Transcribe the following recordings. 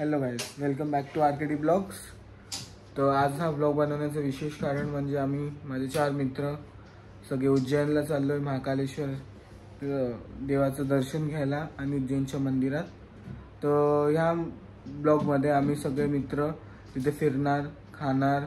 Hello guys, welcome back to RKD blogs. तो आज हा ब्लॉग बनवण्याचं विशेष कारण म्हणजे आम्ही माझे 4 मित्र सगळे उज्जैनला चाललो आहे महाकालेश्वर देवाचं दर्शन घ्यायला आणि उज्जैनच्या मंदिरात. तर ह्या ब्लॉगमध्ये आम्ही सगळे मित्र तिथे फिरणार, खाणार,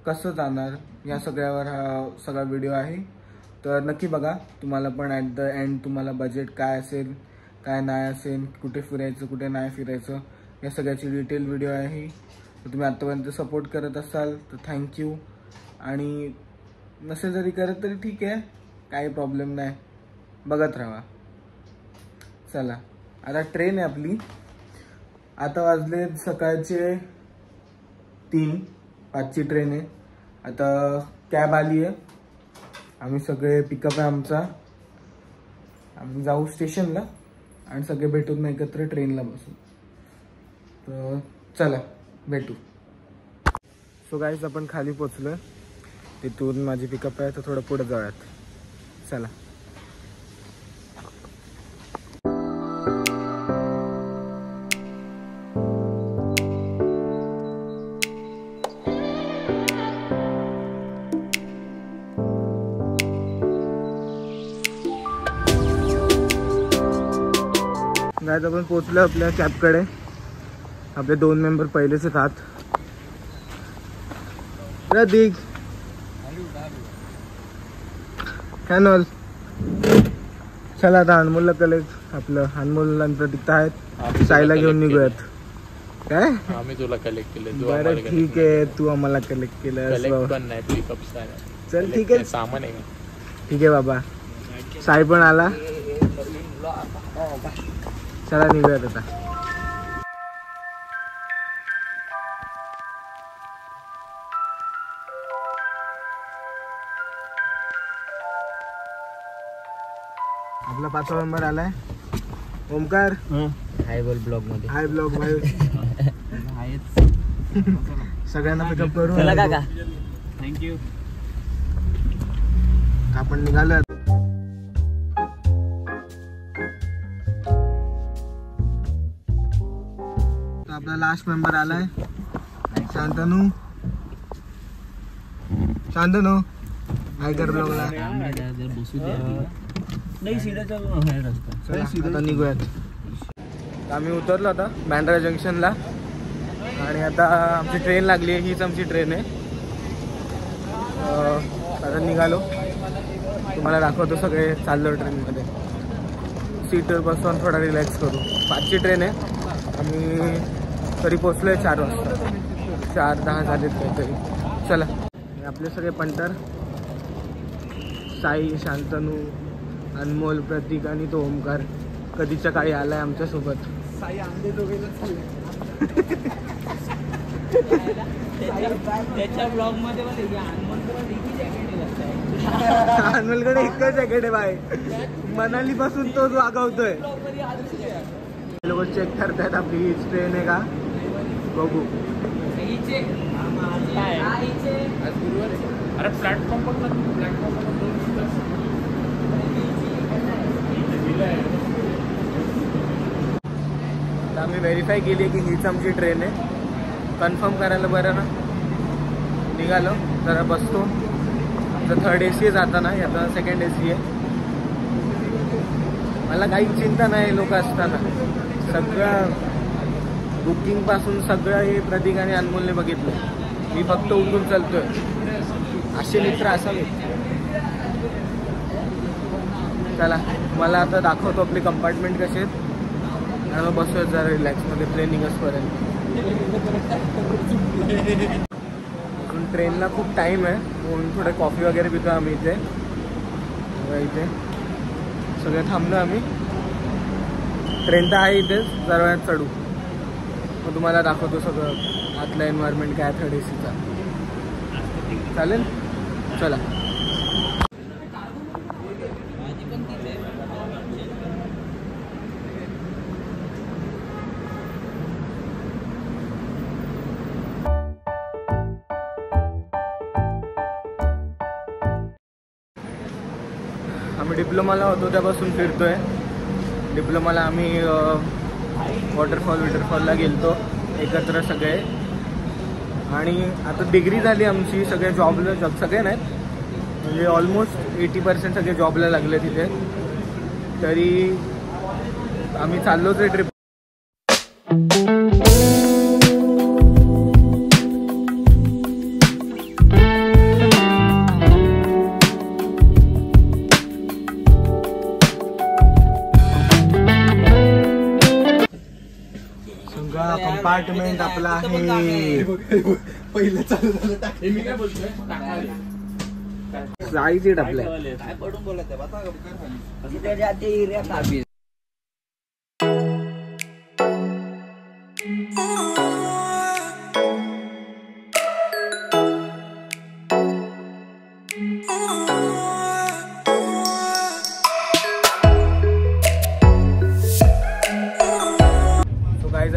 कसं जाणार या सगळ्यावर हा सगळा व्हिडिओ आहे. तर नक्की बघा. तुम्हाला पण ॲट द एंड तुम्हाला बजेट काय असेल, काय नाही असेल, कुठे फिरायचं कुठे नाही फिरायचं या सगळ्याची डिटेल व्हिडिओ आहे. तर तुम्ही आत्तापर्यंत सपोर्ट करत असाल तर थँक्यू, आणि नसेल जरी करत तरी ठीक आहे, काही प्रॉब्लेम नाही, बघत राहा. चला, आता ट्रेन आहे आपली. आता वाजले सकाळचे 3:05ची ट्रेन आहे. आता कॅब आली आहे, आम्ही सगळे पिकअप आहे आमचा. आम्ही जाऊ स्टेशनला आणि सगळे भेटून एकत्र ट्रेनला बसू. तर चला भेटू. सो गाईज, आपण खाली पोचलोय. तिथून माझी पिकअप आहे, तर थोडं पुढे जाऊयात. चला. गाईज, आपण पोचलो आपल्या कॅबकडे. आपले 2 मेंबर पहिलेच आहेत. प्रतीक कॅनल. चला आता अनमोलला कलेक्ट, आपलं अनमोल आणि प्रतीक आहेत, साईला घेऊन निघूयात. काय आम्ही तुला कलेक्ट केले. बरं ठीक आहे, तू आम्हाला कलेक्ट केलं. पण नाही पिकअप. चल ठीक आहे, सामान आहे. ठीक आहे बाबा. साई पण आला. चला निघूयात आता. आपला 5वा मेंबर आलाय, ओमकार. हाय बोल ब्लॉग मध्ये. हाय ब्लॉग भाई. सगळ्यांना पिकअप करू. चला काका, थँक्यू. आपण निघालो. आपला लास्ट मेंबर आलाय, शांतनू. शांतनू हाय कर ब्लॉगला. बसू द्या. नाही सीधा चालू आहे रस्ता. आता निघूयात. आम्ही उतरलो आता बँड्रा जंक्शनला आणि आता आमची ट्रेन लागली आहे. हीच आमची ट्रेन आहे. आता निघालो, तुम्हाला दाखवतो. सगळे चाललो ट्रेनमध्ये. सीटवर बसून थोडा रिलॅक्स करू. 5ची ट्रेन आहे. आम्ही तरी पोचलो आहे 4 वाजता. 4:10 झालेत काहीतरी. चला. आपले सगळे पंटर, साई, शांतनू, अनमोल, प्रतीक आणि तो ओमकार कधीच्या काळी आलाय आमच्यासोबत. साई आंबे त्याच्या ब्लॉग मध्ये अनमोलकडे एकच जॅकेट आहे बाय. मनाली पासून तो आगावतोय. लोक चेक करतायत आपली हीच ट्रेन आहे का बघू. अरे प्लॅटफॉर्म पण आम्ही व्हेरीफाय केली की हीच आमची ट्रेन आहे. कन्फर्म करायला बरं ना. निघालो, जरा बसतो. आमचं 3rd AC आहे जाताना, याचा 2nd AC आहे. मला काही चिंता नाही लोक असताना. सगळं बुकिंगपासून सगळं हे प्रतीक आणि अनमोलने बघितलं. मी फक्त उठून चालतोय. असे मित्र असावे. चला, मला आता दाखवतो आपले कंपार्टमेंट कसे आहेत आणि मग बसूया जरा रिलॅक्समध्ये ट्रेन निघसपर्यंत. ट्रेनला खूप टाईम आहे म्हणून थोडे कॉफी वगैरे पितो आम्ही इथे. इथे सगळे थांबलो आम्ही. ट्रेन तर आहे इथेच, जरा वेळात चढू. मग तुम्हाला दाखवतो सगळं आतलं एन्व्हायरमेंट काय 3rd ACचा. चालेल, चला. आम्ही डिप्लोमाला होतो त्यापासून फिरतोय. डिप्लोमाला आम्ही वॉटरफॉलला गेलतो एकत्र सगळे. आणि आता डिग्री झाली आमची, सगळे जॉबला सगळे नाहीत म्हणजे ऑलमोस्ट 80% सगळे जॉबला लागले तिथे. तरी आम्ही चाललोच आहे ट्रिप. कंपार्टमेंट आपला आहे. पहिलं चालू झालं जायचे आपल्या.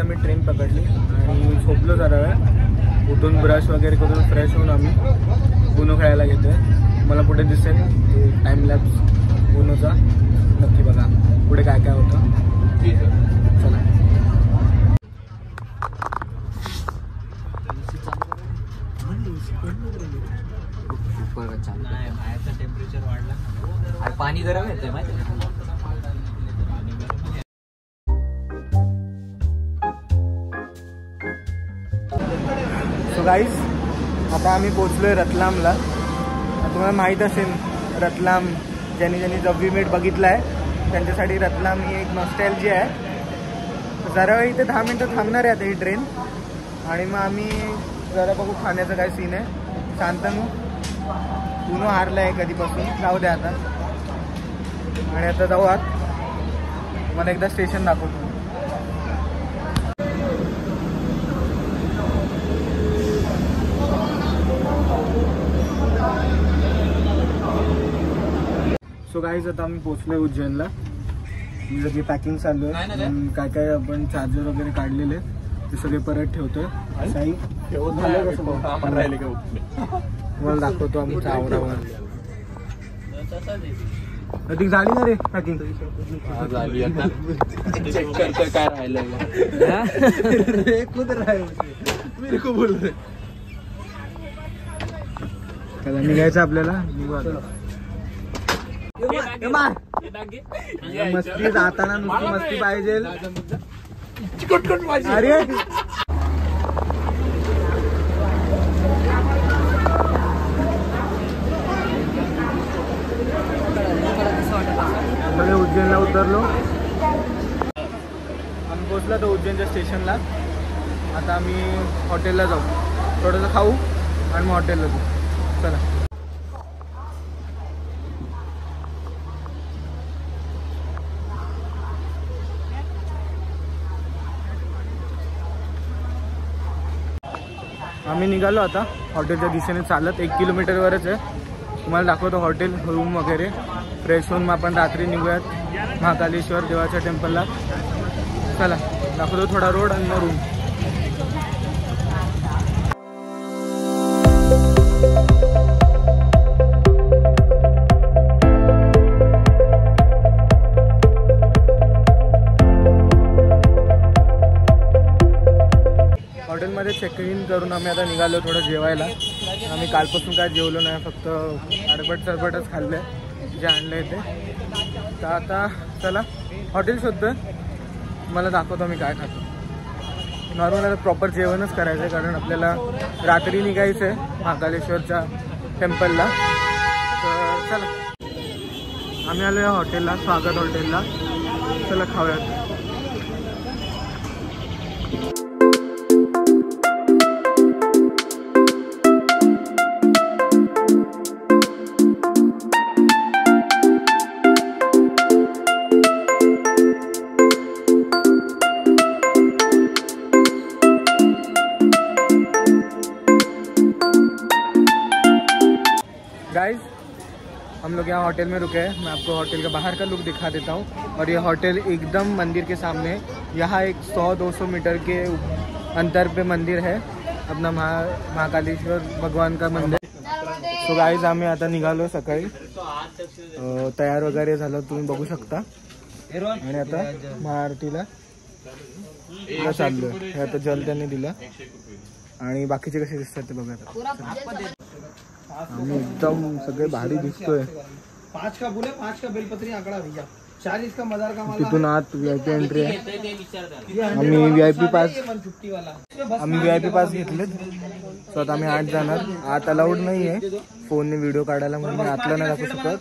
आम्ही ट्रेन पकडली आणि झोपलो जरा वेळ. उठून ब्रश वगैरे करून फ्रेश होऊन आम्ही उनो खेळायला घेतोय. मला पुढे दिसेल टाइम लॅप्स उनोचा, नक्की बघा पुढे काय काय होतं. चला. टेम्परेचर वाढला, पाणी गरम येतंय माहिती. सो गाईज, आता आम्ही पोचलोय रतलामला. तुम्हाला माहीत असेल रतलाम, ज्यांनी जव्वी मेट बघितला आहे त्यांच्यासाठी रतलाम ही एक नॉस्टॅल्जी आहे. जरा वेळ इथे 10 मिनटं थांबणार आहे आता ही ट्रेन. आणि मग आम्ही जरा बघू खाण्याचं काय सीन आहे. शांतनू उनो हारला आहे कधीपासून, जाऊ द्या आता. आणि आता जाऊ आत, मला एकदा स्टेशन दाखवतो. सो गाईज, आता आम्ही पोचलोय उज्जैनला. मी सगळी पॅकिंग चालू आहे. काय काय आपण चार्जर वगैरे काढलेले ते सगळे परत ठेवतोय. साई राहिले का मला दाखवतो आमचा आवरावर. अधिक झाली ना रे पॅकिंग? काय राहिलं त्याला निघायचं आपल्याला. मस्ती जाताना नुसती मस्ती पाहिजे. अरे उज्जैनला उतरलो. आम्ही पोचलो तर उज्जैनच्या स्टेशनला. आता आम्ही हॉटेलला जाऊ, थोडंसं खाऊ आणि मग हॉटेलला जाऊ. चला. आम्ही निघालो आता हॉटेलच्या दिशेने चालत. 1 किलोमीटरवरच आहे. तुम्हाला दाखवतो हॉटेल, रूम वगैरे. फ्रेश होऊन मग आपण रात्री निघूयात महाकालेश्वर देवाच्या टेम्पलला. चला दाखवतो थोडा रोड आणि मग रूम. हॉटेलमध्ये चेक इन करून आम्ही आता निघालो थोडं जेवायला. आम्ही कालपासून काय जेवलो नाही, फक्त सरबटच खाल्लं आहे जे आणलं आहे ते. तर आता चला हॉटेल शोधतोय, मला दाखवतो मी काय खातो. नॉर्मल आता प्रॉपर जेवणच करायचं आहे कारण आपल्याला रात्री निघायचं आहे महाकालेश्वरच्या टेम्पलला. तर चला आम्ही आलो या हॉटेलला, स्वागत हॉटेलला. चला खाऊयात. गाइस, हम लोग यहाँ होटल में रुके हैं. मैं आपको होटल का बाहर का लुक दिखा देता हूँ. और ये होटल एकदम मंदिर के सामने है. यहाँ एक 100-200 मीटर के अंतर पे मंदिर है, अपना महाकालेश्वर भगवान का मंदिर. सो गाइस, आम्ही आता निघालो सकाळी. तयार वगैरे झालं तुम्ही बघू शकता. आणि आता महाआरतीला इकडे चाललोय. हे आता जल त्यांनी दिलं आणि बाकीचे कसे दिसतात ते बघा. आम्ही एकदम सगळे भारी दिसतोय. 5 का बोले 5 का बेलपत्री आंकड़ा भैया 40 का मदार का माल. तिथून आत VIP एंट्री आहे. आम्ही VIP पास घेतलेत. सो आता आम्ही 8 जाणार. आत अलाउड नाही आहे फोनने व्हिडिओ काढायला म्हणून मी आतला नाही दाखवू शकत.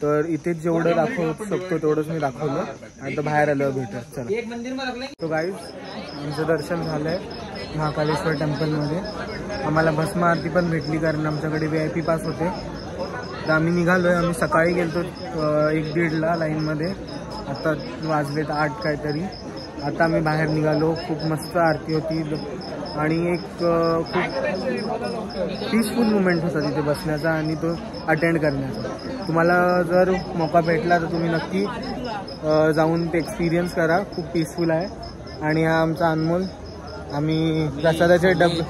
तर इथेच जेवढं दाखवू शकतो तेवढंच मी दाखवलं. आता बाहेर आलो भेटत. चला. तो गाईज आमचं दर्शन झालंय महाकालेश्वर टेम्पलमध्ये. आम्हाला भस्म आरती पण भेटली कारण आमच्याकडे VIP पास होते. तर आम्ही निघालोय. आम्ही सकाळी गेलतो 1-1:30ला लाईनमध्ये. आता वाजलेत 8 काहीतरी. आता आम्ही बाहेर निघालो. खूप मस्त आरती होती आणि एक खूप पीसफुल मुमेंट होता तिथे बसण्याचा आणि तो अटेंड करण्याचा. तुम्हाला जर मौका भेटला तर तुम्ही नक्की जाऊन ते एक्सपिरियन्स करा. खूप पीसफुल आहे. आणि हा आमचा अनमोल. आम्ही प्रसादाचे डबे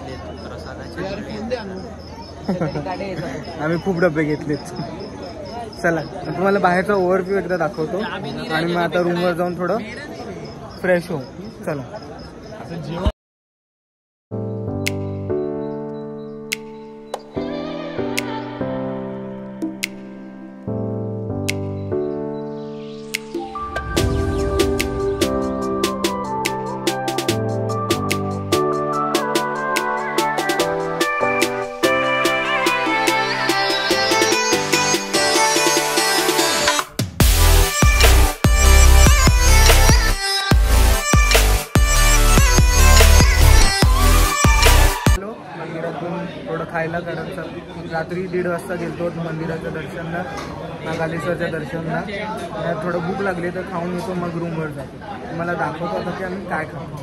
आम्ही खूप डबे घेतलेत. चला तुम्हाला बाहेरचा ओव्हरव्ह्यू एकदा दाखवतो आणि मग आता रूमवर जाऊन थोडं फ्रेश होऊ. चला. थोडं खायला करायचं. रात्री 1:30 वाजता गेलतो मंदिराच्या दर्शनला, महाकालेश्वरच्या दर्शनला. थोडं भूक लागली तर खाऊन येतो मग रूमवर जातो. मला दाखवतो की आम्ही काय खातो.